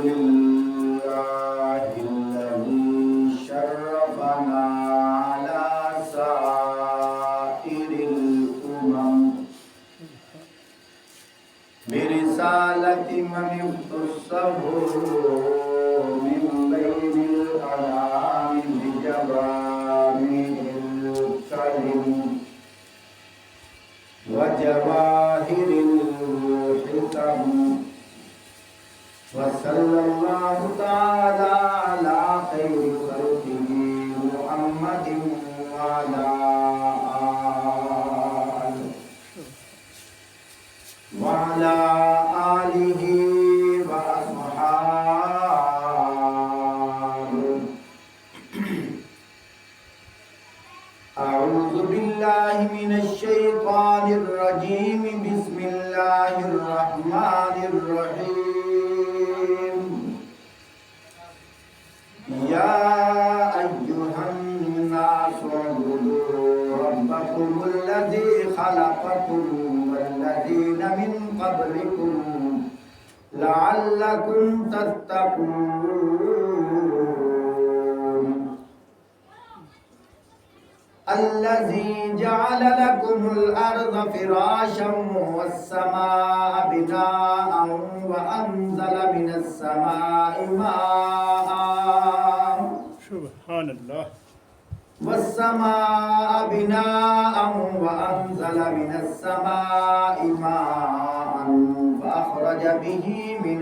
لله الذي شرفنا على سائر الأمم برسالة من اختصه من بين الأنام بجوامع الكلم وجواهر الحكم وصلى الله تعالى على خير خلقه محمد وعلى آله وأصحابه. أعوذ بالله من الشيطان الرجيم. بسم الله الرحمن الرحيم. يا أيها الناس اعبدوا ربكم الذي خلقكم والذين من قبلكم لعلكم تتقون. الذي جعل لكم الأرض فراشا والسماء بناء وأنزل من السماء ماء سبحان الله والسماء بناء وأنزل من السماء ماء فأخرج به من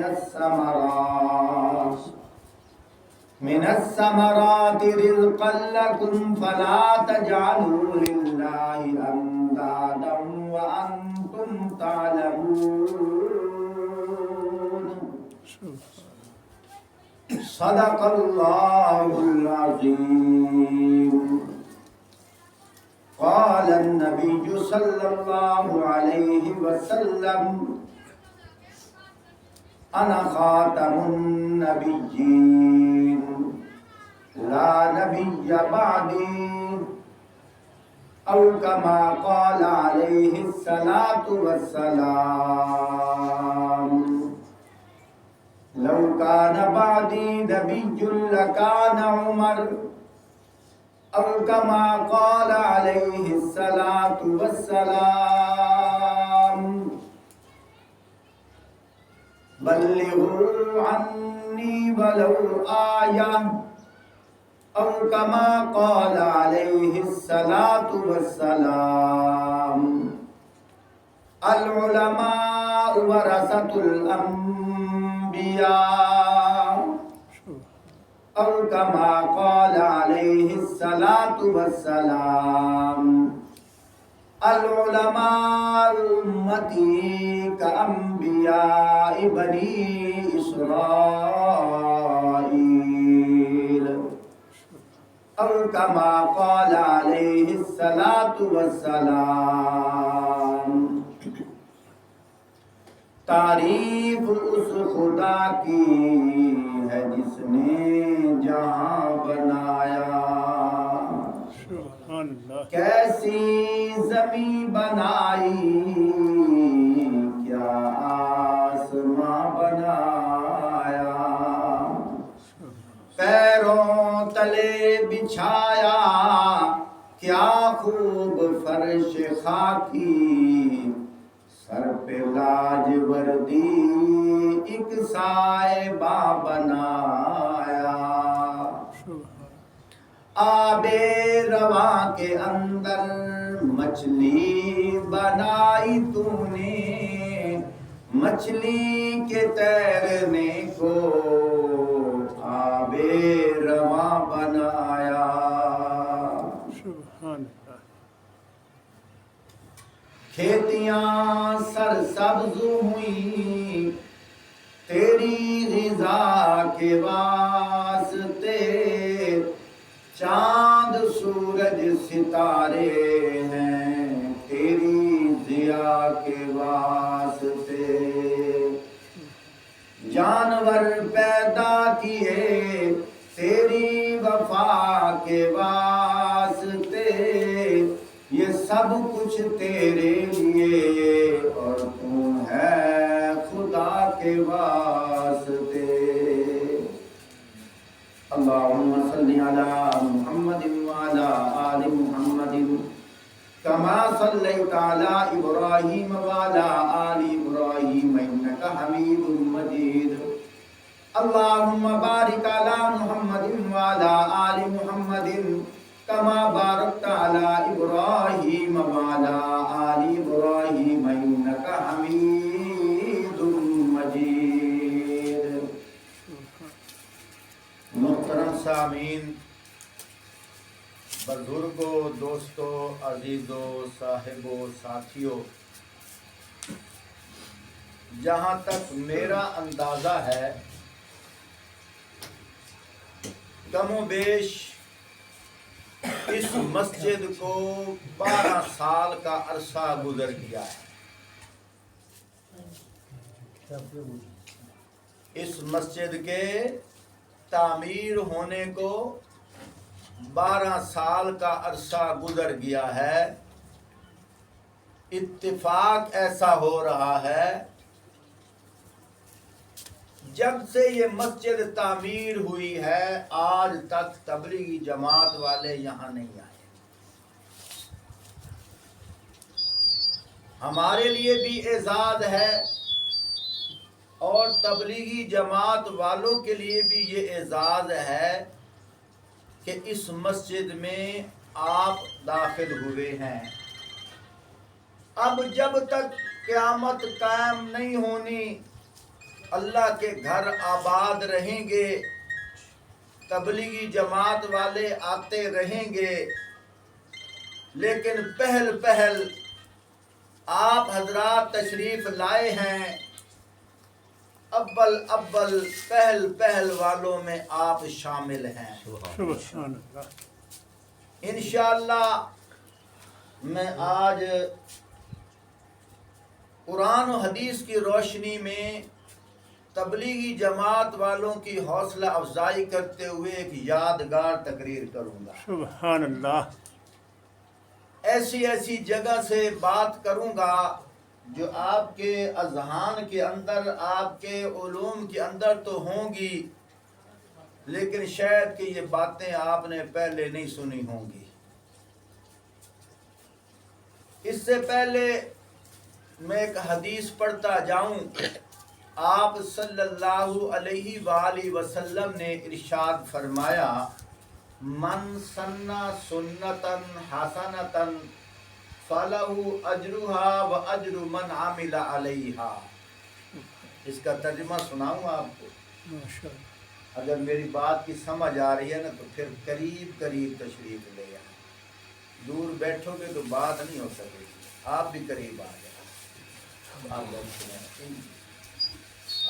الثمرات رزقا لكم فلا تجعلوا لله أندادا وأنتم تعلمون. صدق الله العظيم. قال النبي صلى الله عليه وسلم أنا خاتم النبيين لا نبي بعدي أو كما قال عليه الصلاة والسلام. لو كان بعدي نبي لكان عمر أو كما قال عليه الصلاة والسلام. بلغوا عني ولو آية أو كما قال عليه الصلاة والسلام. العلماء ورثة الأنبياء أو كما قال عليه الصلاة والسلام. العلماء أمتي كأنبياء بني إسرائيل أو كما قال عليه الصلاة والسلام. تعریف اس خدا کی ہے جس نے جہاں بنایا. سبحان اللہ. کیسی زمین بنائی کیا آسماں بنایا. پیروں تلے بچھایا کیا خوب فرش خاکی. سر پہ لاج وردی ایک سائبہ بنایا. آب رواں کے اندر مچھلی بنائی تو نے. مچھلی کے تیرنے کو آب رواں بنایا. سبحان اللہ. کھیتیاں سرسبز ہوئی تیری غذا کے واسطے. چاند سورج ستارے ہیں تیری ضیا کے واسطے. جانور پیدا کیے تیری وفا کے واسطے. یہ سب کچھ تیرے لیے اور تو ہے خدا کے واسطے. اللهم صل على محمد وعلى آل محمد كما صليت على إبراهيم وعلى آل إبراهيم إنك حميد مجيد اللهم بارك على محمد وعلى آل محمد كما باركت على إبراهيم وعلى آل إبراهيم إنك حميد مجيد. محترم سامعین، بزرگوں، دوستوں، عزیزوں، صاحبوں، ساتھیوں، جہاں تک میرا اندازہ ہے کم و بیش اس مسجد کو 12 سال کا عرصہ گزر گیا ہے. اس مسجد کے تعمیر ہونے کو 12 سال کا عرصہ گزر گیا ہے. اتفاق ایسا ہو رہا ہے جب سے یہ مسجد تعمیر ہوئی ہے آج تک تبلیغی جماعت والے یہاں نہیں آئے. ہمارے لیے بھی اعزاز ہے اور تبلیغی جماعت والوں کے لیے بھی یہ اعزاز ہے کہ اس مسجد میں آپ داخل ہوئے ہیں. اب جب تک قیامت قائم نہیں ہونی اللہ کے گھر آباد رہیں گے، تبلیغی جماعت والے آتے رہیں گے، لیکن پہل آپ حضرات تشریف لائے ہیں. پہل والوں میں آپ شامل ہیں. انشاءاللہ میں آج قرآن و حدیث کی روشنی میں تبلیغی جماعت والوں کی حوصلہ افزائی کرتے ہوئے ایک یادگار تقریر کروں گا. سبحان اللہ. ایسی جگہ سے بات کروں گا جو آپ کے اذہان کے اندر، آپ کے علوم کے اندر تو ہوں گی، لیکن شاید کہ یہ باتیں آپ نے پہلے نہیں سنی ہوں گی. اس سے پہلے میں ایک حدیث پڑھتا جاؤں. آپ صلی اللہ علیہ وآلہ وسلم نے ارشاد فرمایا، من سن سنتن حسنتن فلہ اجرہا و اجر من عمل علیہا. اس کا ترجمہ سناؤں آپ کو. اگر میری بات کی سمجھ آ رہی ہے نا تو پھر قریب تشریف لے آئیں. دور بیٹھو گے تو بات نہیں ہو سکے گی. آپ بھی قریب آ جائیں.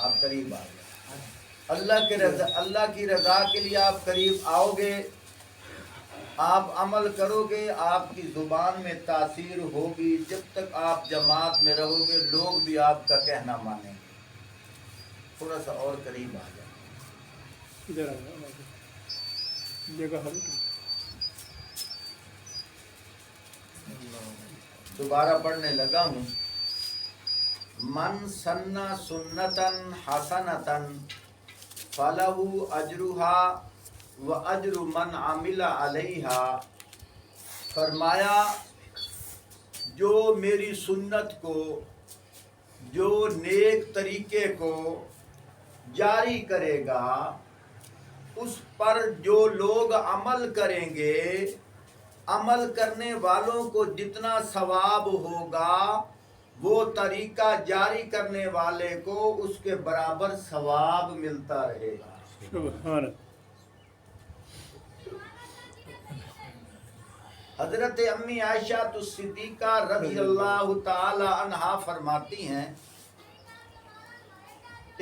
آپ قریب آ جائیں. اللہ کی رضا کے لیے آپ قریب آؤ گے، آپ عمل کرو گے، آپ کی زبان میں تاثیر ہوگی. جب تک آپ جماعت میں رہو گے لوگ بھی آپ کا کہنا مانیں گے. تھوڑا سا اور قریب آ جائیں. دوبارہ پڑھنے لگا ہوں. من سن سنتن حسنتن فلہ اجرہا و اجر من عمل علیہا. فرمایا جو میری سنت کو، جو نیک طریقے کو جاری کرے گا، اس پر جو لوگ عمل کریں گے، عمل کرنے والوں کو جتنا ثواب ہوگا وہ طریقہ جاری کرنے والے کو اس کے برابر ثواب ملتا رہے گا. سبحان. حضرت امی عائشہ الصدیقہ رضی اللہ تعالی عنہا فرماتی ہیں،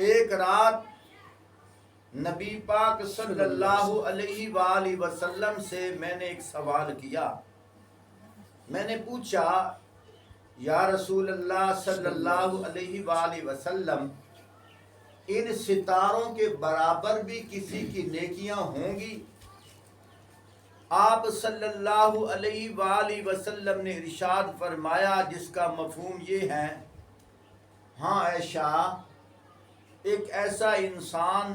ایک رات نبی پاک صلی اللہ علیہ وآلہ وسلم سے میں نے ایک سوال کیا. میں نے پوچھا، یا رسول اللہ صلی اللہ علیہ وآلہ وسلم، ان ستاروں کے برابر بھی کسی کی نیکیاں ہوں گی؟ آپ صلی اللہ علیہ وآلہ وسلم نے ارشاد فرمایا جس کا مفہوم یہ ہے، ہاں عائشہ، ایک ایسا انسان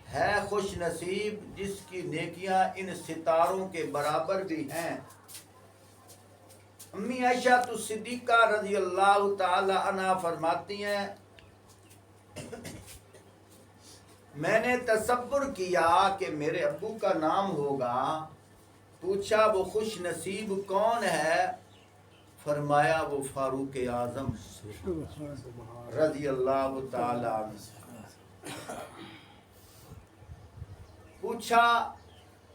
ہے خوش نصیب جس کی نیکیاں ان ستاروں کے برابر بھی ہیں۔ امی عائشہ صدیقہ رضی اللہ تعالی عنہ فرماتی ہیں میں نے تصور کیا کہ میرے ابو کا نام ہوگا، پوچھا وہ خوش نصیب کون ہے؟ فرمایا وہ فاروق اعظم رضی اللہ تعالی عنہ۔ پوچھا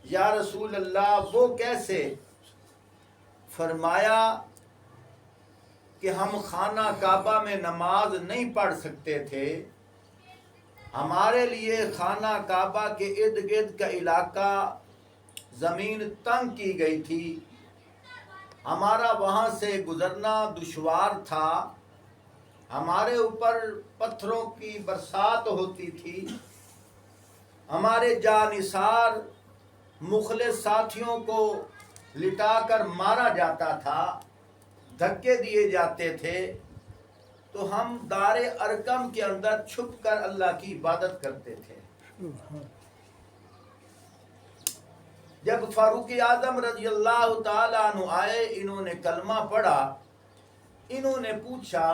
یا رسول اللہ وہ کیسے؟ فرمایا کہ ہم خانہ کعبہ میں نماز نہیں پڑھ سکتے تھے، ہمارے لیے خانہ کعبہ کے ارد گرد کا علاقہ زمین تنگ کی گئی تھی، ہمارا وہاں سے گزرنا دشوار تھا، ہمارے اوپر پتھروں کی برسات ہوتی تھی، ہمارے جانثار مخلص ساتھیوں کو لٹا کر مارا جاتا تھا، دھکے دیے جاتے تھے، تو ہم دار ارقم کے اندر چھپ کر اللہ کی عبادت کرتے تھے۔ جب فاروق اعظم رضی اللہ تعالی عنہ آئے، انہوں نے کلمہ پڑھا، انہوں نے پوچھا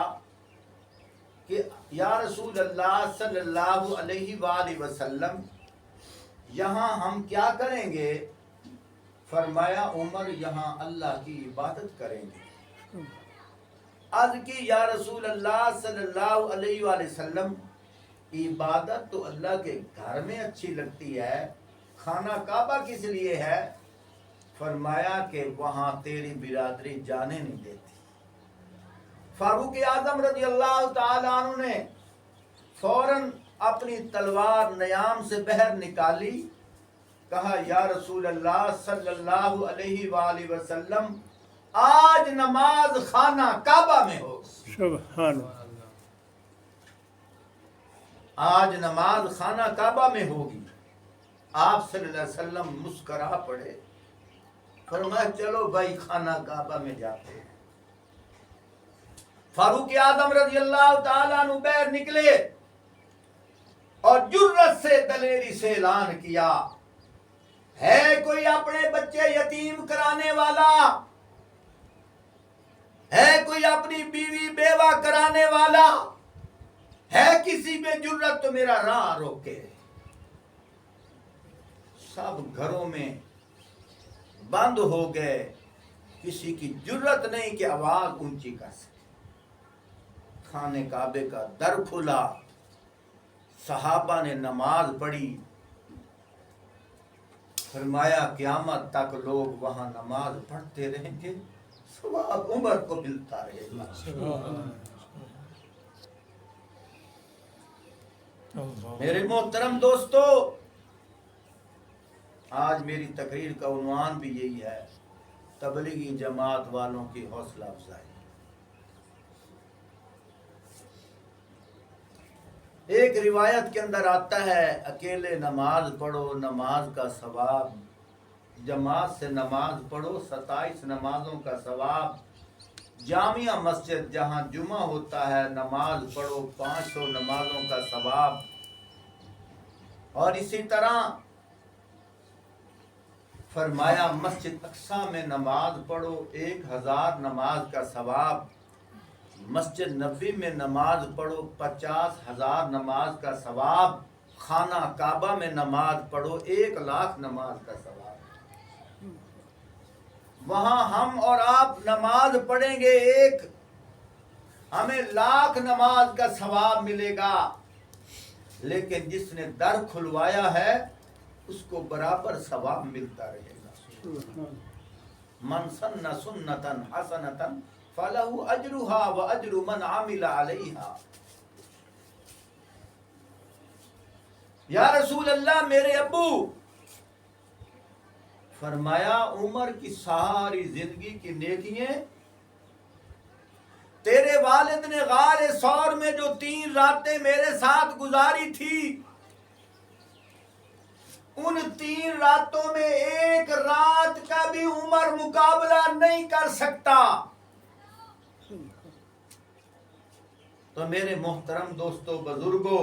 کہ یا رسول اللہ صلی اللہ علیہ وآلہ وسلم یہاں ہم کیا کریں گے؟ فرمایا عمر یہاں اللہ کی عبادت کریں گے۔ عرض کی یا رسول اللہ صلی اللہ علیہ وآلہ وسلم عبادت تو اللہ کے گھر میں اچھی لگتی ہے، خانہ کعبہ کس لیے ہے؟ فرمایا کہ وہاں تیری برادری جانے نہیں دیتی۔ فاروق اعظم رضی اللہ تعالی عنہ نے فوراً اپنی تلوار نیام سے بہر نکالی، کہا یا رسول اللہ صلی اللہ علیہ وآلہ وسلم آج نماز خانہ کعبہ میں ہو، سبحان اللہ، آج نماز خانہ کعبہ میں ہوگی۔ آپ صلی اللہ علیہ وسلم مسکرا پڑے، فرمایا چلو بھائی خانہ کعبہ میں جاتے ہیں۔ فاروق اعظم رضی اللہ تعالیٰ عنہ باہر نکلے اور جرت سے دلیری سے اعلان کیا ہے کوئی اپنے بچے یتیم کرانے والا؟ ہے کوئی اپنی بیوی بیوہ کرانے والا؟ ہے کسی میں جرت تو میرا راہ روکے۔ سب گھروں میں بند ہو گئے، کسی کی جرت نہیں کہ آواز اونچی کر سکے۔ خانے کعبے کا در کھلا، صحابہ نے نماز پڑھی، فرمایا قیامت تک لوگ وہاں نماز پڑھتے رہیں گے، ثواب عمر کو ملتا رہے گا۔ میرے محترم دوستو، آج میری تقریر کا عنوان بھی یہی ہے، تبلیغی جماعت والوں کی حوصلہ افزائی۔ ایک روایت کے اندر آتا ہے اکیلے نماز پڑھو نماز کا ثواب، جماعت سے نماز پڑھو 27 نمازوں کا ثواب، جامعہ مسجد جہاں جمعہ ہوتا ہے نماز پڑھو 500 نمازوں کا ثواب، اور اسی طرح فرمایا مسجد اقصی میں نماز پڑھو 1000 نماز کا ثواب، مسجد نبی میں نماز پڑھو 50,000 نماز کا ثواب، خانہ کعبہ میں نماز پڑھو 1,00,000 نماز کا ثواب۔ وہاں ہم اور آپ نماز پڑھیں گے ایک، ہمیں 1,00,000 نماز کا ثواب ملے گا، لیکن جس نے در کھلوایا ہے اس کو برابر ثواب ملتا رہے گا۔ من سن سنتا حسنتا فَلَهُ أَجْرُهَا وَأَجْرُ مَنْ عَمِلَ عَلَيْهَا۔ یا رسول اللہ میرے ابو، فرمایا عمر کی ساری زندگی کی نیکیاں تیرے والد نے غار ثور میں جو 3 راتیں میرے ساتھ گزاری تھی، ان 3 راتوں میں ایک رات کا بھی عمر مقابلہ نہیں کر سکتا۔ تو میرے محترم دوستو بزرگوں،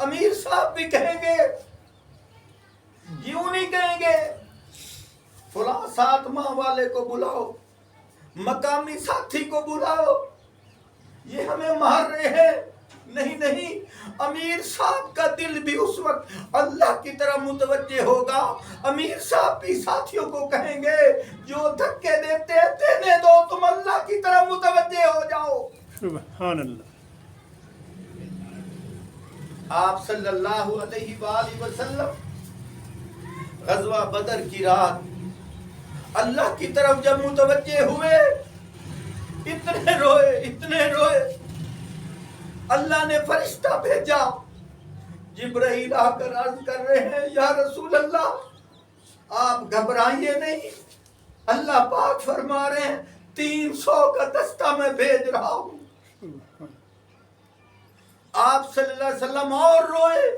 امیر صاحب بھی کہیں گے، یوں نہیں کہیں گے فلاں 7 ماہ والے کو بلاؤ، مقامی ساتھی کو بلاؤ، یہ ہمیں مار رہے ہیں۔ نہیں نہیں، امیر صاحب کا دل بھی اس وقت اللہ کی طرف متوجہ ہوگا۔ امیر صاحب بھی ساتھیوں کو کہیں گے جو دھکے دیتے ہیں دینے دو، تم اللہ کی طرف متوجہ ہو جاؤ۔ سبحان اللہ۔ آپ صلی اللہ علیہ وآلہ وسلم غزوہ بدر کی رات اللہ کی طرف جب متوجہ ہوئے، اتنے روئے، اللہ نے فرشتہ بھیجا، جبرائیل آ کر عرض کر رہے ہیں یا رسول اللہ آپ گھبرائیے نہیں، اللہ پاک فرما رہے ہیں 300 کا دستہ میں بھیج رہا ہوں۔ آپ صلی اللہ علیہ وسلم اور روئے،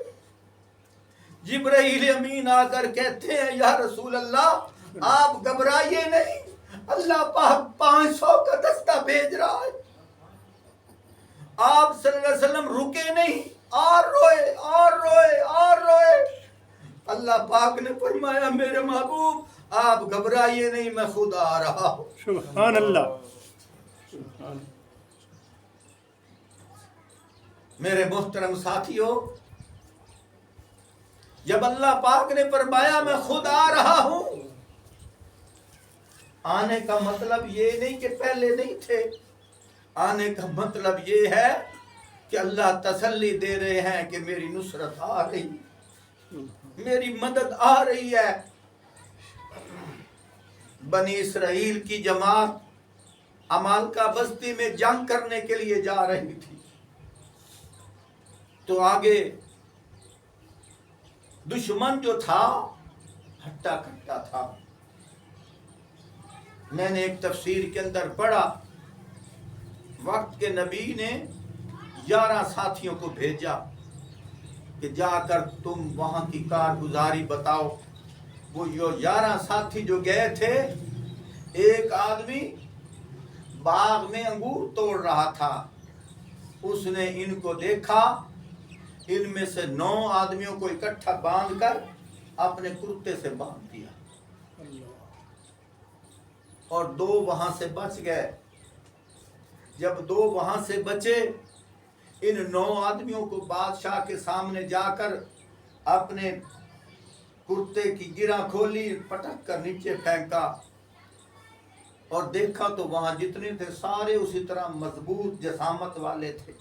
جبرائیل امین آ کر کہتے ہیں یا رسول اللہ آپ گھبرائیے نہیں، اللہ پاک 500 کا دستہ بھیج رہا ہے۔ آپ صلی اللہ علیہ وسلم رکے نہیں، اور روئے۔ اللہ پاک نے فرمایا میرے محبوب آپ گھبرائیے نہیں، میں خود آ رہا ہوں۔ سبحان اللہ۔ میرے محترم ساتھیوں، جب اللہ پاک نے فرمایا میں خود آ رہا ہوں، آنے کا مطلب یہ نہیں کہ پہلے نہیں تھے، آنے کا مطلب یہ ہے کہ اللہ تسلی دے رہے ہیں کہ میری نصرت آ رہی، میری مدد آ رہی ہے۔ بنی اسرائیل کی جماعت عمالقہ بستی میں جنگ کرنے کے لیے جا رہی تھی، تو آگے دشمن جو تھا ہٹا کٹا تھا۔ میں نے ایک تفسیر کے اندر پڑھا، وقت کے نبی نے 11 ساتھیوں کو بھیجا کہ جا کر تم وہاں کی کارگزاری بتاؤ۔ وہ 11 ساتھی جو گئے تھے، ایک آدمی باغ میں انگور توڑ رہا تھا، اس نے ان کو دیکھا، ان میں سے 9 آدمیوں کو اکٹھا باندھ کر اپنے کرتے سے باندھ دیا، اور 2 وہاں سے بچ گئے۔ جب 2 وہاں سے بچے، ان 9 آدمیوں کو بادشاہ کے سامنے جا کر اپنے کرتے کی گرہ کھولی، پٹک کر نیچے پھینکا، اور دیکھا تو وہاں جتنے تھے سارے اسی طرح مضبوط جسامت والے تھے۔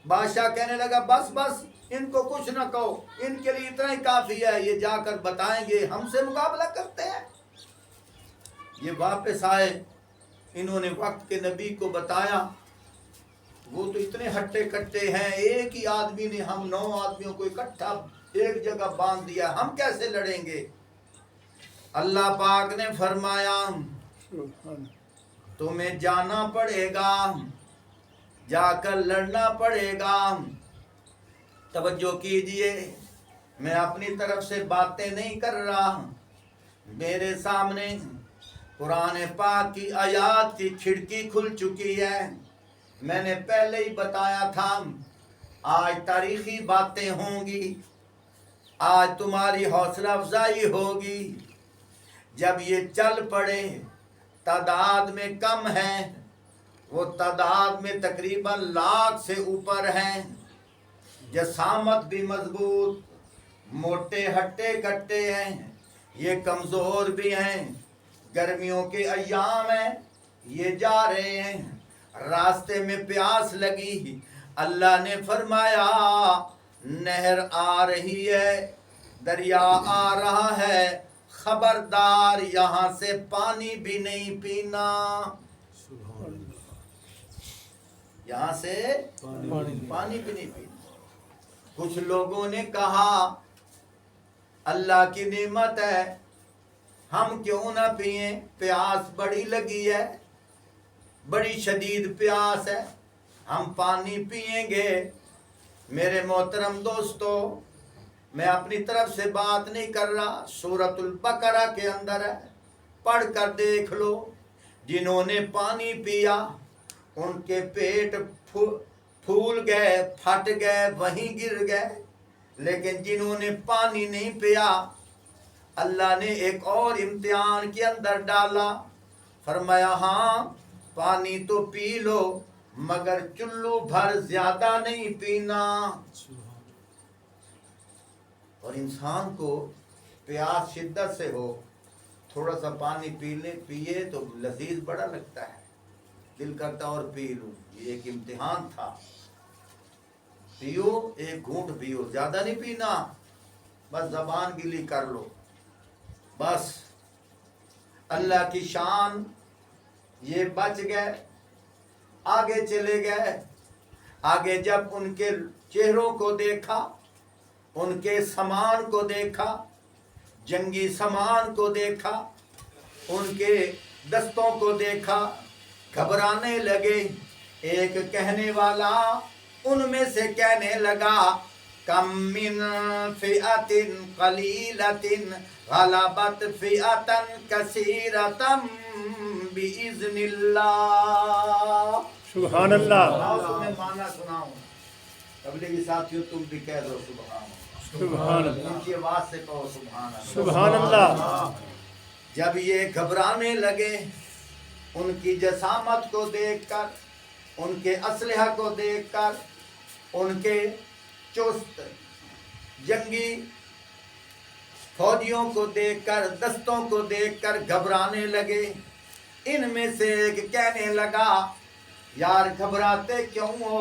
بادشاہ کہنے لگا بس بس ان کو کچھ نہ کہو، ان کے لیے اتنا ہی کافی ہے، یہ جا کر بتائیں گے ہم سے مقابلہ کرتے ہیں۔ یہ واپس آئے، انہوں نے وقت کے نبی کو بتایا، وہ تو اتنے ہٹے کٹے ہیں، ایک ہی آدمی نے ہم 9 آدمیوں کو اکٹھا ایک جگہ باندھ دیا، ہم کیسے لڑیں گے؟ اللہ پاک نے فرمایا تمہیں جانا پڑے گا، جا کر لڑنا پڑے گا۔ توجہ کیجئے، میں اپنی طرف سے باتیں نہیں کر رہا، میرے سامنے قرآن پاک کی آیات کی کھڑکی کھل چکی ہے۔ میں نے پہلے ہی بتایا تھا آج تاریخی باتیں ہوں گی، آج تمہاری حوصلہ افزائی ہوگی۔ جب یہ چل پڑے، تعداد میں کم ہے، وہ تعداد میں تقریباً 1,00,000 سے اوپر ہیں، جسامت بھی مضبوط، موٹے ہٹے کٹے ہیں، یہ کمزور بھی ہیں، گرمیوں کے ایام ہیں، یہ جا رہے ہیں، راستے میں پیاس لگی، اللہ نے فرمایا نہر آ رہی ہے، دریا آ رہا ہے، خبردار یہاں سے پانی بھی نہیں پینا، یہاں سے پانی بھی نہیں پینا۔ کچھ لوگوں نے کہا اللہ کی نعمت ہے، ہم کیوں نہ پئیں، پیاس بڑی لگی ہے، بڑی شدید پیاس ہے، ہم پانی پئیں گے۔ میرے محترم دوستو، میں اپنی طرف سے بات نہیں کر رہا، سورۃ البقرہ کے اندر ہے، پڑھ کر دیکھ لو، جنہوں نے پانی پیا ان کے پیٹ پھول گئے پھٹ گئے وہیں گر گئے، لیکن جنہوں نے پانی نہیں پیا اللہ نے ایک اور امتحان کے اندر ڈالا، فرمایا ہاں پانی تو پی لو مگر چلو بھر زیادہ نہیں پینا۔ اور انسان کو پیاس شدت سے ہو، تھوڑا سا پانی پیے تو لذیذ بڑا لگتا ہے، دل کرتا اور پی لوں۔ یہ ایک امتحان تھا، پیو ایک گھونٹ پیو، زیادہ نہیں پینا، بس زبان گیلی کر لو بس۔ اللہ کی شان، یہ بچ گئے، آگے چلے گئے۔ آگے جب ان کے چہروں کو دیکھا، ان کے سامان کو دیکھا، جنگی سامان کو دیکھا، ان کے دستوں کو دیکھا، گھبرانے لگے۔ ایک کہنے والا ان میں سے کہنے لگا کم من فئۃ قلیلۃ غلبت فئۃ کثیرۃ باذن اللہ۔ سبحان اللہ، آؤ تمہیں معنی سناؤں، تبلیغی ساتھیوں تم بھی کہہ دو سبحان اللہ، سبحان اللہ، ان کی آواز سے کہو سبحان اللہ۔ سبحان اللہ۔ جب یہ گھبرانے لگے، ان کی جسامت کو دیکھ کر، ان کے اسلحہ کو دیکھ کر، ان کے چست جنگی فوجیوں کو دیکھ کر، دستوں کو دیکھ کر گھبرانے لگے۔ ان میں سے ایک کہنے لگا یار گھبراتے کیوں ہو،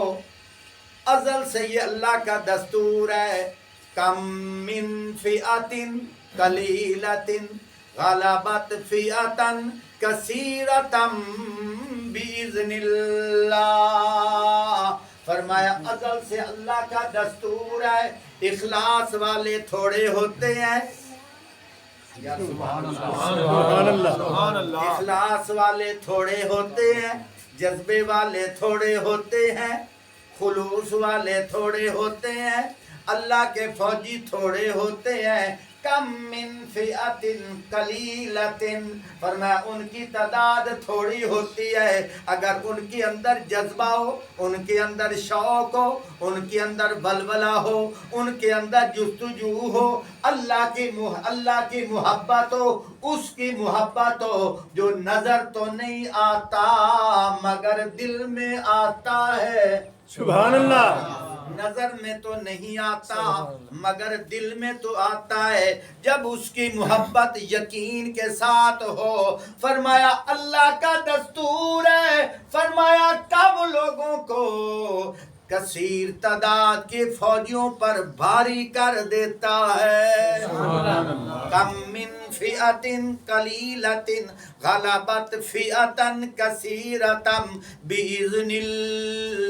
ازل سے یہ اللہ کا دستور ہے، کم من فئۃ قلیلۃ غلبت فئۃ کثیرۃ باذن اللہ۔ فرمایا ازل سے اللہ کا دستور ہے، اخلاص والے تھوڑے ہوتے ہیں، یا سبحان اللہ، سبحان اللہ، اخلاص والے تھوڑے ہوتے ہیں، جذبے والے تھوڑے ہوتے ہیں، خلوص والے تھوڑے ہوتے ہیں، اللہ کے فوجی تھوڑے ہوتے ہیں۔ کم من فئۃ قلیلۃ، فرمایا ان کی تعداد تھوڑی ہوتی ہے، اگر ان کے اندر جذبہ ہو، ان کے اندر شوق ہو، ان کے اندر ولولہ ہو، ان کے اندر جستجو ہو، اللہ کی محبت ہو، اس کی محبت ہو جو نظر تو نہیں آتا مگر دل میں آتا ہے۔ سبحان اللہ، نظر میں تو نہیں آتا مگر دل میں تو آتا ہے۔ جب اس کی محبت یقین کے ساتھ ہو، فرمایا اللہ کا دستور ہے، فرمایا کب لوگوں کو کثیر تعداد کے فوجیوں پر بھاری کر دیتا ہے۔ کم من فئۃ قلیلۃ غلبت فئۃ کثیرۃ باذن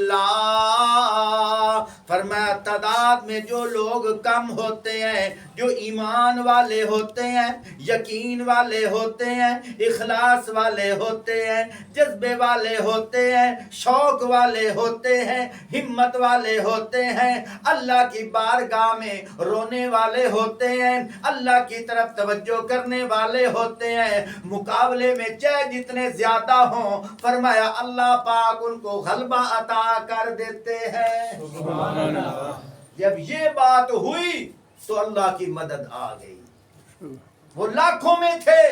اللہ۔ فرمایا تعداد میں جو لوگ کم ہوتے ہیں، جو ایمان والے ہوتے ہیں، یقین والے ہوتے ہیں، اخلاص والے ہوتے ہیں، جذبے والے ہوتے ہیں، شوق والے ہوتے ہیں، ہمت والے ہوتے ہیں، اللہ کی بارگاہ میں رونے والے ہوتے ہیں، اللہ کی طرف توجہ کرنے والے ہوتے ہیں، مقابلے میں چاہے جتنے زیادہ ہوں، فرمایا اللہ پاک ان کو غلبہ عطا کر دیتے ہیں۔ جب یہ بات ہوئی تو اللہ کی مدد آ گئی۔ وہ لاکھوں میں تھے،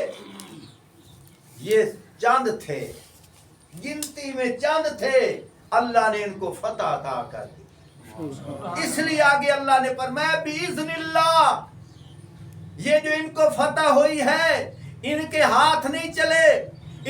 یہ چند تھے، گنتی میں چند تھے، اللہ نے ان کو فتح عطا کر دی۔ اس لیے آگے اللہ نے فرمایا باذن اللہ، یہ جو ان کو فتح ہوئی ہے، ان کے ہاتھ نہیں چلے،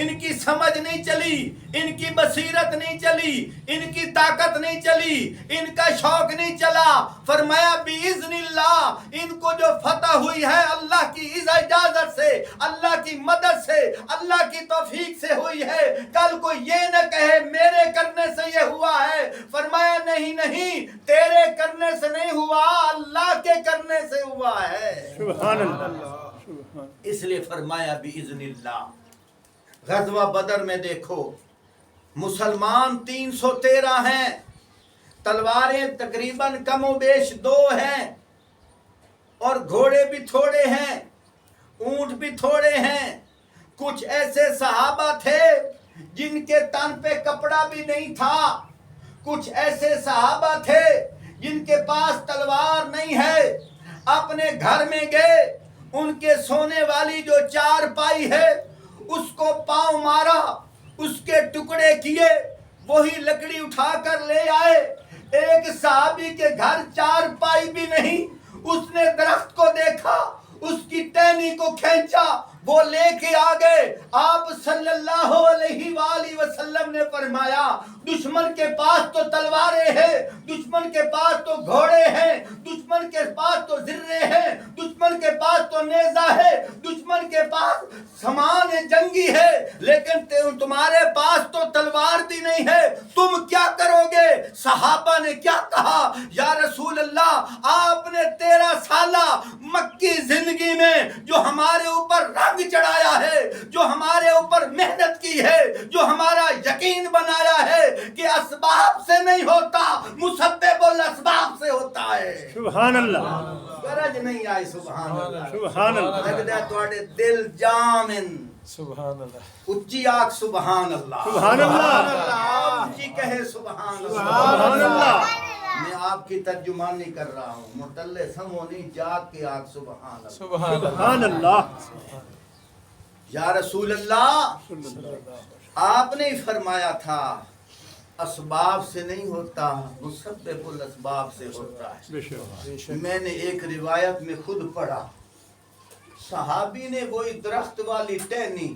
ان کی سمجھ نہیں چلی، ان کی بصیرت نہیں چلی، ان کی طاقت نہیں چلی، ان کا شوق نہیں چلا، فرمایا باذن اللہ، ان کو جو فتح ہوئی ہے اللہ کی اجازت سے، اللہ کی مدد سے، اللہ کی توفیق سے ہوئی ہے۔ کل کو یہ نہ کہے میرے کرنے سے یہ ہوا ہے، فرمایا نہیں نہیں، تیرے کرنے سے نہیں ہوا، اللہ کے کرنے سے ہوا ہے۔ سبحان اللہ، اس لیے فرمایا باذن اللہ۔ غزوہ بدر میں دیکھو، مسلمان 313 ہیں، تلواریں تقریباً کم و بیش 2 ہیں، اور گھوڑے بھی تھوڑے ہیں، اونٹ بھی تھوڑے ہیں۔ کچھ ایسے صحابہ تھے جن کے تن پہ کپڑا بھی نہیں تھا، کچھ ایسے صحابہ تھے جن کے پاس تلوار نہیں ہے، اپنے گھر میں گئے، ان کے سونے والی جو چارپائی ہے اس کو پاؤں مارا، اس کے ٹکڑے کیے، وہی لکڑی اٹھا کر لے آئے۔ ایک صحابی کے گھر چارپائی بھی نہیں، اس نے درخت کو دیکھا، اس کی ٹہنی کو کھینچا، وہ لے کے آ گئے۔ آپ صلی اللہ علیہ وآلہ وسلم نے فرمایا دشمن کے پاس تو تلواریں ہیں، دشمن کے پاس تو گھوڑے ہیں، دشمن کے پاس تو زرے ہیں، دشمن کے پاس تو نیزہ ہے، دشمن کے پاس سامان جنگی ہے، لیکن تمہارے پاس تو تلوار بھی نہیں ہے، تم کیا کرو گے؟ صحابہ نے کیا کہا؟ یا رسول اللہ، آپ نے 13 سالہ مکی زندگی میں جو ہمارے اوپر رنگ چڑھایا ہے، جو ہمارے اوپر محنت کی ہے، جو ہمارا یقین بنایا ہے کہ اسباب سے نہیں ہوتا، مسبب الاسباب سے ہوتا ہے۔ سبحان اللہ، گرج نہیں آئی، سبحان اللہ، سبحان اللہ، لگدا تواڈے دل جامن، سبحان اللہ، اچھی آگ سبحان اللہ، سبحان اللہ، اچھی کہے سبحان اللہ، سبحان اللہ۔ میں آپ کی ترجمانی کر رہا ہوں، مطلع سمونی جاگ کے آگ سبحان اللہ، سبحان اللہ، سبحان اللہ، یا رسول اللہ، آپ نے فرمایا تھا اسباب سے نہیں ہوتا، مسبب الاسباب سے ہوتا ہے۔ بے شک، میں نے ایک روایت میں خود پڑھا، صحابی نے وہی درخت والی ٹہنی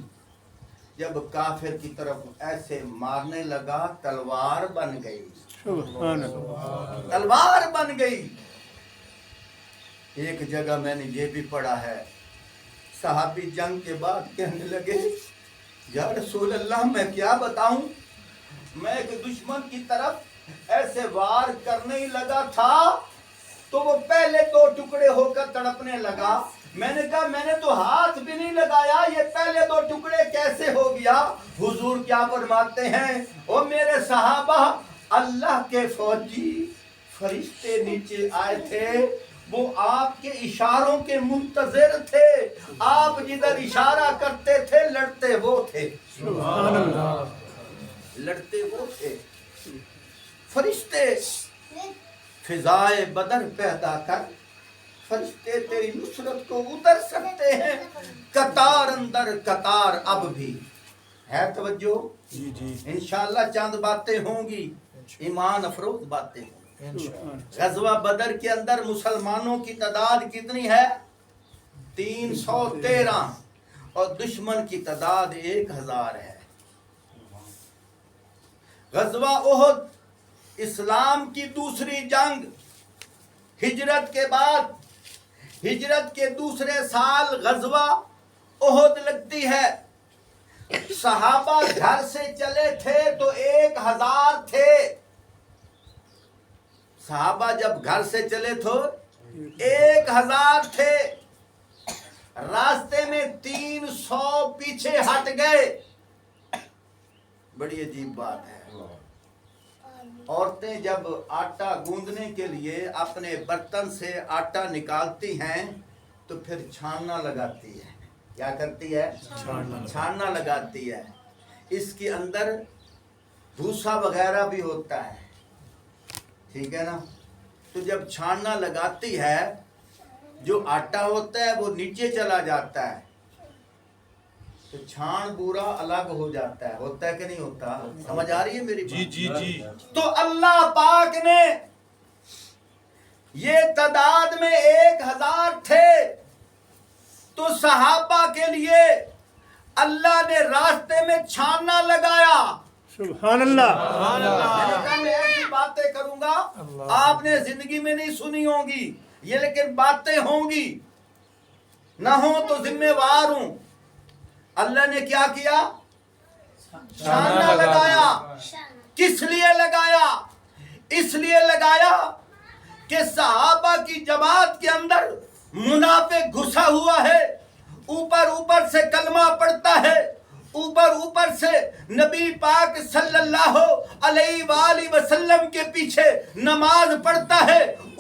جب کافر کی طرف ایسے مارنے لگا، تلوار بن گئی، سبحان اللہ، تلوار بن گئی۔ ایک جگہ میں نے یہ بھی پڑھا ہے، صحابی جنگ کے بعد کہنے لگے یا رسول اللہ میں کیا بتاؤں، میں ایک دشمن کی طرف ایسے وار کرنے ہی لگا تھا تو وہ پہلے 2 ٹکڑے ہو کر تڑپنے لگا، میں نے کہا میں نے تو ہاتھ بھی نہیں لگایا، یہ پہلے 2 ٹکڑے کیسے ہو گیا؟ حضور کیا فرماتے ہیں، او میرے صحابہ، اللہ کے فوجی فرشتے نیچے آئے تھے، وہ آپ کے اشاروں کے منتظر تھے، آپ جدھر اشارہ کرتے تھے لڑتے وہ تھے، سبحان اللہ، لڑتے وہ تھے۔ فرشتے فضائے بدر پیدا کر، فرشتے تیری نصرت کو اتر سکتے ہیں، قطار اندر قطار اب بھی ہے۔ توجہ، جی جی، انشاءاللہ چند باتیں ہوں گی، ایمان افروز باتیں ہوں گی۔ انشاءاللہ، غزوہ بدر کے اندر مسلمانوں کی تعداد کتنی ہے؟ 313، اور دشمن کی تعداد 1000 ہے۔ غزوہ احد اسلام کی دوسری جنگ، ہجرت کے بعد، ہجرت کے دوسرے سال غزوہ احد لگتی ہے۔ صحابہ گھر سے چلے تھے تو 1000 تھے، صحابہ جب گھر سے چلے تو 1000 تھے، راستے میں 300 پیچھے ہٹ گئے۔ بڑی عجیب بات ہے، عورتیں جب آٹا گوندنے کے لیے اپنے برتن سے آٹا نکالتی ہیں تو پھر چھاننا لگاتی ہے۔ کیا کرتی ہے؟ چھاننا لگاتی ہے۔ اس کے اندر بھوسا وغیرہ بھی ہوتا ہے، ٹھیک ہے نا؟ تو جب چھاننا لگاتی ہے، جو آٹا ہوتا ہے وہ نیچے چلا جاتا ہے، تو چھان بورا الگ ہو جاتا ہے، ہوتا ہے کہ نہیں ہوتا؟ سمجھ آ رہی ہے میری بات؟ جی جی جی، تو اللہ پاک نے یہ تعداد میں 1000 تھے، تو صحابہ کے لیے اللہ نے راستے میں چھاننا لگایا۔ سبحان اللہ، میں نے کہا میں ایسی باتیں کروں گا آپ نے زندگی میں نہیں سنی ہوں گی، یہ لیکن باتیں ہوں گی، نہ ہوں تو ذمہ وار ہوں۔ اللہ نے کیا کیا؟ چھاننا لگایا۔ کس لیے لگایا؟ اس لیے لگایا کہ صحابہ کی جماعت کے اندر منافق گھسا ہوا ہے، اوپر سے کلمہ پڑھتا ہے، اوپر سے نبی پاک صلی اللہ علیہ وآلہ وسلم کے پیچھے نماز پڑھتا ہے،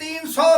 300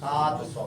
700।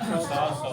700।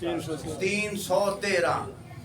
313।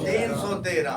313।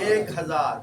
1000।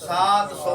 700।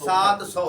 700,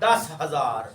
10,000।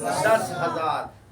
10,000।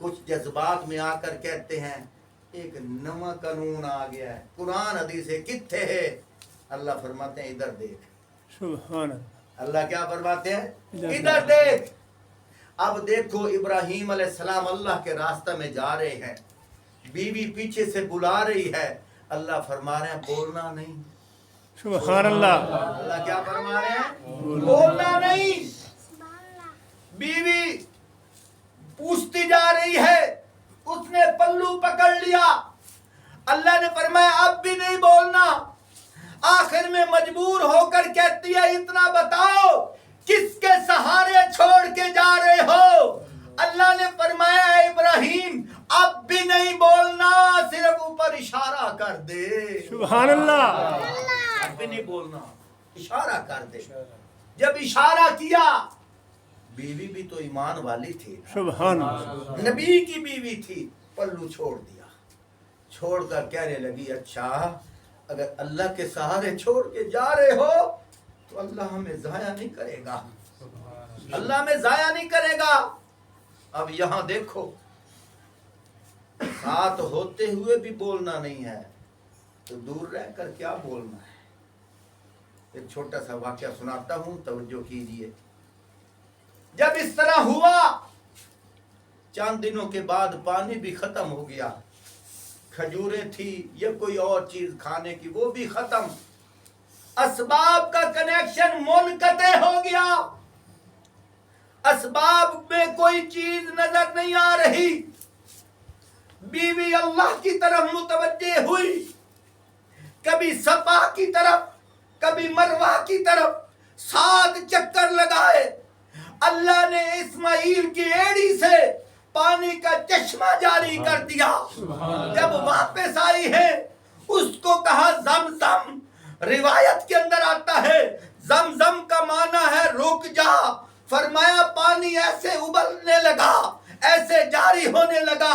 کچھ جذبات میں آ کر کہتے ہیں ایک نوا قانون آ گیا ہے، قرآن حدیث ہے، کتنے ہے؟ اللہ فرماتے ہیں ادھر دیکھ۔ سبحان اللہ۔ اللہ کیا فرماتے ہیں؟ ادھر دیکھ۔ اب دیکھو ابراہیم علیہ السلام اللہ کے راستہ میں جا رہے ہیں، بیوی پیچھے سے بلا رہی ہے، اللہ فرما رہے ہیں بولنا نہیں۔ سبحان اللہ۔ اللہ کیا فرما رہے ہیں؟ بولنا نہیں۔ بیوی پوچھتی جا رہی ہے، اس نے پلو پکڑ لیا، اللہ نے فرمایا اب بھی نہیں بولنا۔ آخر میں مجبور ہو کر کہتی ہے اتنا بتاؤ کس کے سہارے چھوڑ کے جا رہے ہو؟ اللہ نے فرمایا اے ابراہیم اب بھی نہیں بولنا، صرف اوپر اشارہ کر دے۔ سبحان اللہ۔ اب بھی نہیں بولنا، اشارہ کر دے۔ جب اشارہ کیا، بیوی بھی تو ایمان والی تھی، سبحان اللہ۔ نبی کی بیوی تھی، پلو چھوڑ دیا، چھوڑ کر کہنے لگی اچھا اگر اللہ کے سہارے چھوڑ کے جا رہے ہو تو اللہ ہمیں ضائع نہیں کرے گا، اللہ ہمیں ضائع نہیں کرے گا۔ اب یہاں دیکھو، ساتھ ہوتے ہوئے بھی بولنا نہیں ہے تو دور رہ کر کیا بولنا ہے؟ ایک چھوٹا سا واقعہ سناتا ہوں، توجہ کیجئے۔ جب اس طرح ہوا، چند دنوں کے بعد پانی بھی ختم ہو گیا، کھجوریں تھی یا کوئی اور چیز کھانے کی وہ بھی ختم، اسباب کا کنیکشن منقطع ہو گیا، اسباب میں کوئی چیز نظر نہیں آ رہی۔ بیوی اللہ کی طرف متوجہ ہوئی، کبھی صفا کی طرف کبھی مروہ کی طرف 7 چکر لگائے۔ اللہ نے اسماعیل کی ایڑی سے پانی کا چشمہ جاری کر دیا۔ جب واپس آئی ہے اس کو کہا زمزم، روایت کے اندر آتا ہے زمزم کا معنی ہے رک جا، فرمایا پانی ایسے ابلنے لگا، ایسے جاری ہونے لگا،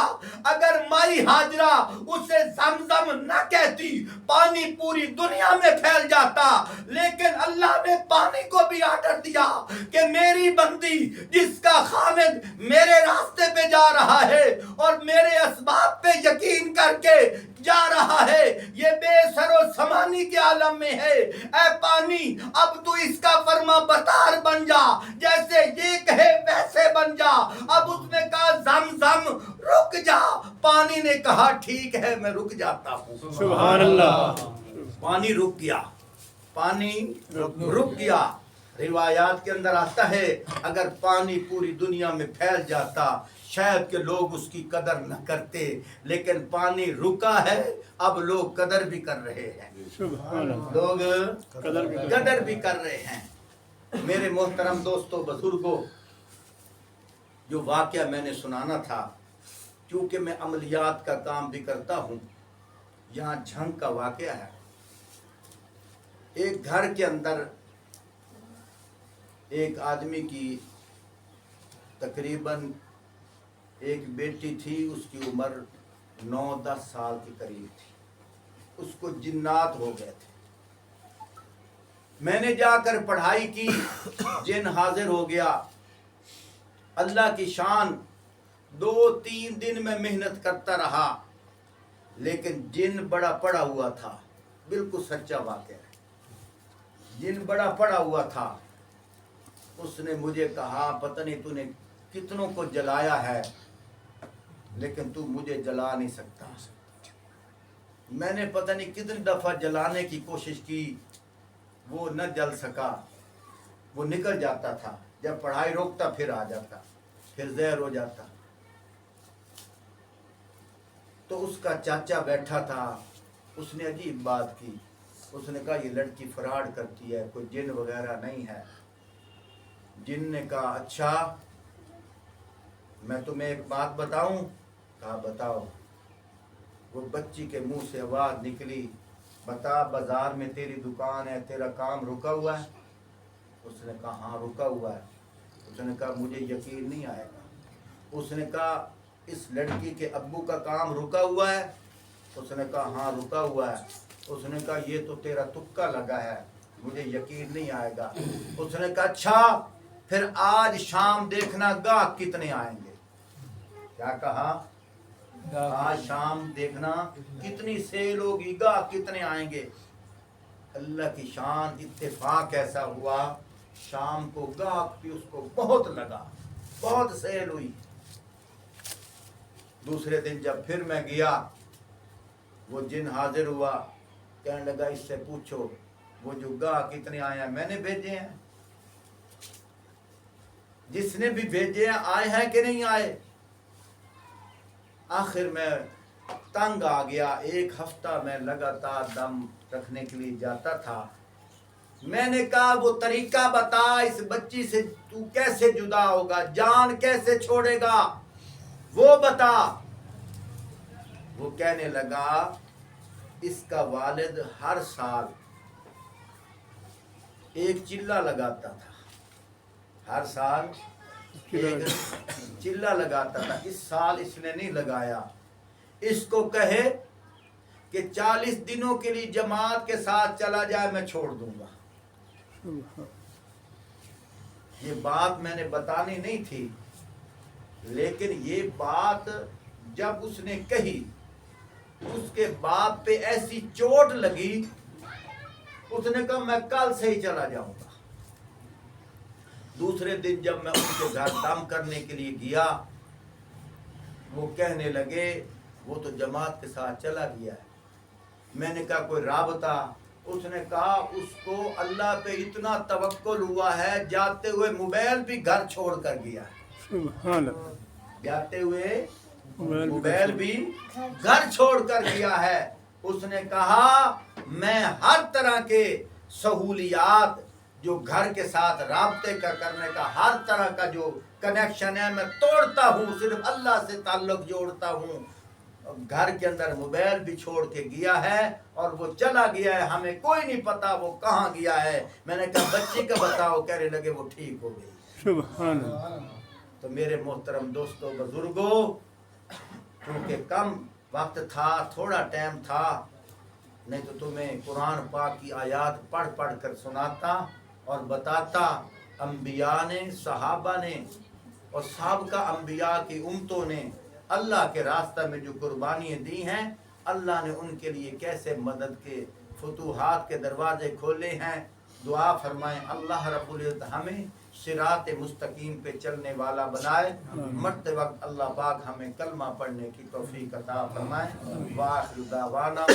اگر مائی ہاجرہ اسے زمزم نہ کہتی پانی پوری دنیا میں پھیل جاتا، لیکن اللہ نے پانی کو بھی آرڈر دیا کہ میری بندی جس کا خامد میرے راستے پہ جا رہا ہے اور میرے اسباب پہ یقین کر کے جا رہا ہے، یہ بے سر و سمانی کے عالم میں ہے، اے پانی اب تو اس کا فرما بردار بن جا، جیسے یہ کہے ویسے بن جا۔ اب اس نے کہا زمزم رک جا، پانی نے کہا ٹھیک ہے میں رک جاتا ہوں۔ سبحان اللہ۔ پانی رک گیا، پانی رک گیا۔ روایات کے اندر آتا ہے اگر پانی پوری دنیا میں پھیل جاتا شاید کہ لوگ اس کی قدر نہ کرتے، لیکن پانی رکا ہے، اب لوگ قدر بھی کر رہے ہیں، سبحان اللہ۔ لوگ قدر بھی کر رہے ہیں۔ میرے محترم دوستو بزرگوں، جو واقعہ میں نے سنانا تھا، کیونکہ میں عملیات کا کام بھی کرتا ہوں، یہاں جھنگ کا واقعہ ہے۔ ایک گھر کے اندر ایک آدمی کی تقریباً ایک بیٹی تھی، اس کی عمر 9-10 سال کے قریب تھی، اس کو جنات ہو گئے تھے۔ میں نے جا کر پڑھائی کی، جن حاضر ہو گیا۔ اللہ کی شان، 2-3 دن میں محنت کرتا رہا، لیکن جن بڑا پڑا ہوا تھا، بالکل سچا واقعہ ہے، جن بڑا پڑا ہوا تھا۔ اس نے مجھے کہا پتہ نہیں تو نے کتنوں کو جلایا ہے لیکن تو مجھے جلا نہیں سکتا۔ میں نے پتہ نہیں کتنی دفعہ جلانے کی کوشش کی، وہ نہ جل سکا، وہ نکل جاتا تھا، جب پڑھائی روکتا پھر آ جاتا، پھر زہر ہو جاتا۔ تو اس کا چاچا بیٹھا تھا، اس نے عجیب بات کی، اس نے کہا یہ لڑکی فراڈ کرتی ہے، کوئی جن وغیرہ نہیں ہے۔ جن نے کہا اچھا میں تمہیں ایک بات بتاؤں؟ کہا بتاؤ۔ وہ بچی کے منہ سے آواز نکلی بتا بازار میں تیری دکان ہے، تیرا کام رکا ہوا ہے؟ اس نے کہا ہاں رکا ہوا ہے۔ اس نے کہا مجھے یقین نہیں آئے گا۔ اس نے کہا اس لڑکی کے ابو کا کام رکا ہوا ہے؟ اس نے کہا ہاں رکا ہوا ہے۔ اس نے کہا یہ تو تیرا تکا لگا ہے، مجھے یقین نہیں آئے گا۔ اس نے کہا اچھا پھر آج شام دیکھنا گاہک کتنے آئیں گے۔ کیا کہا آج شام دیکھنا کتنی سیل ہوگی، گاہ کتنے آئیں گے۔ اللہ کی شان، اتفاق ایسا ہوا شام کو گاہ بھی اس کو بہت لگا، بہت سیل ہوئی۔ دوسرے دن جب پھر میں گیا، وہ جن حاضر ہوا، کہنے لگا اس سے پوچھو وہ جو گاہ کتنے آئے ہیں، میں نے بھیجے ہیں، جس نے بھی بھیجے ہیں آئے ہیں کہ نہیں آئے۔ آخر میں تنگ آ گیا، ایک ہفتہ میں لگاتار دم رکھنے کے لیے جاتا تھا۔ میں نے کہا وہ طریقہ بتا، اس بچی سے تو کیسے جدا ہوگا، جان کیسے چھوڑے گا، وہ بتا۔ وہ کہنے لگا اس کا والد ہر سال ایک چلہ لگاتا تھا، ہر سال ایک چلہ لگاتا تھا، اس سال اس نے نہیں لگایا۔ اس کو کہے کہ 40 دنوں کے لیے جماعت کے ساتھ چلا جائے، میں چھوڑ دوں گا۔ یہ بات میں نے بتانی نہیں تھی، لیکن یہ بات جب اس نے کہی، اس کے باپ پہ ایسی چوٹ لگی، اس نے کہا میں کل سے ہی چلا جاؤں گا۔ دوسرے دن جب میں ان کے گھر دم کرنے کے لیے گیا، وہ کہنے لگے وہ تو جماعت کے ساتھ چلا گیا ہے۔ میں نے کہا کوئی رابطہ؟ اس نے کہا اس کو اللہ پہ اتنا توکل ہوا ہے، جاتے ہوئے موبائل بھی گھر چھوڑ کر گیا ہے، سبحان اللہ، جاتے ہوئے موبائل بھی گھر چھوڑ کر گیا ہے۔ اس نے کہا میں ہر طرح کے سہولیات جو گھر کے ساتھ رابطے کا کرنے کا، ہر طرح کا جو کنیکشن ہے میں توڑتا ہوں، صرف اللہ سے تعلق جوڑتا ہوں۔ گھر کے اندر موبائل بھی چھوڑ کے گیا ہے اور وہ چلا گیا ہے، ہمیں کوئی نہیں پتا وہ کہاں گیا ہے۔ میں نے کہا بچی کا بتاؤ، کہنے لگے وہ ٹھیک ہو گئی۔ سبحان اللہ۔ تو میرے محترم دوستوں بزرگوں، کیونکہ کم وقت تھا، تھوڑا ٹائم تھا، نہیں تو تمہیں قرآن پاک کی آیات پڑھ پڑھ کر سناتا اور بتاتا۔ انبیاء نے، صحابہ نے اور سابقہ انبیاء کی امتوں نے اللہ کے راستہ میں جو قربانیاں دی ہیں، اللہ نے ان کے لیے کیسے مدد کے فتوحات کے دروازے کھولے ہیں۔ دعا فرمائیں اللہ رب العزت ہمیں صراط مستقیم پہ چلنے والا بنائے۔ مرتے وقت اللہ پاک ہمیں کلمہ پڑھنے کی توفیق عطا فرمائے۔ وآخر دعوانا